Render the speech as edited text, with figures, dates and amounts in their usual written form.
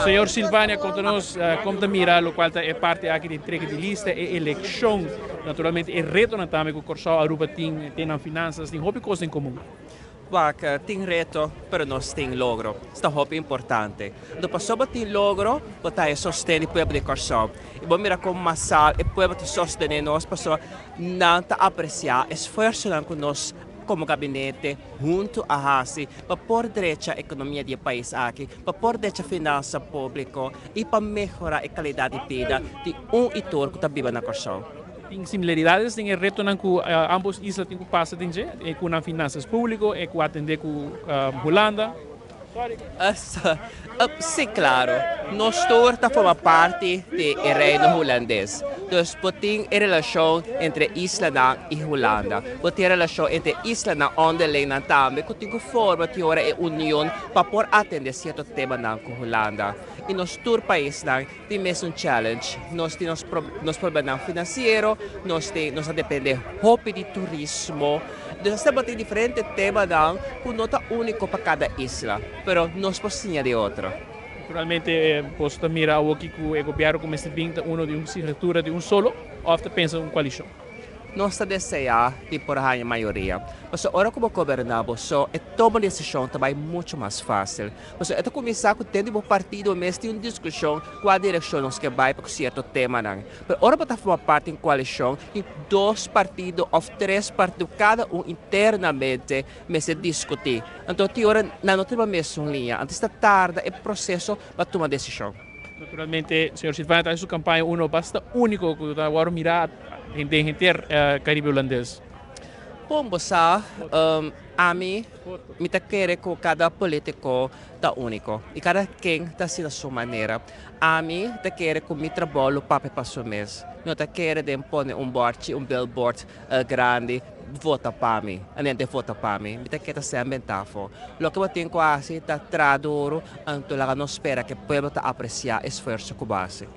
Senhor Silvânia, conta-nos como te mira, o qual é parte aqui de entrega de lista e eleição. Naturalmente, é reto também que o Corsal Aruba tem nas finanças, tem hobby coisa em comum. Vaca, tem reto, pero nós tem logro. Isso é muito importante. Depois, só tem logro, você sustenta o povo de Corsal. E vamos mirar como Massal, o povo te sustenta nós, pessoas não te apreciar esforço que nós como gabinete, junto a HASI, para pôr direito a economia do país aqui, para pôr direito a finança pública e para melhorar a qualidade de vida de itor que está vivo na Corsal. Tem similaridades, tem reto que ambos islas têm que passar com as finanças públicas e com atender com Holanda. Sim, claro. Nós todos formamos parte do reino holandês. Então, tem a relação entre Islândia e Holanda. Tem a relação entre Islândia e Onderlijn também, que tem que formar a união para poder atender certo tema com Holanda. E nós todos os países temos um challenge. Nós temos problemas financeiros, nós dependemos de turismo. Nós temos diferentes temas que não é único para cada isla, mas nós podemos de outro. Naturalmente, posso mirar o que o governo começa a vir de uma signatura de solo, ou pensa em coalição. Nós desejamos de por a maioria. Mas agora como governamos, tomar decisão também muito mais fácil. Mas é começar com o partido mesmo tem uma discussão com a direção que vai para certo tema. Mas agora para formar parte em coalição, tem dois partidos ou três partidos, cada um internamente, mas se discutir. Então, agora não tem a mesma linha. Antes da tarde, é processo para tomar decisão. Naturalmente, senhor Silvana, está em sua campanha basta único que está agora mirar em Caribe holandês. Bom, a mim, me quer que cada político está único e cada quem está assim da sua maneira. A mim, quer que me trabalho para o mês. Não quer de pôr um billboard grande, vota para mim, a gente vota para mim. Me quer ser ambientável. O que eu tenho quase está traduro, então não espera que o povo apreciar o esforço que base.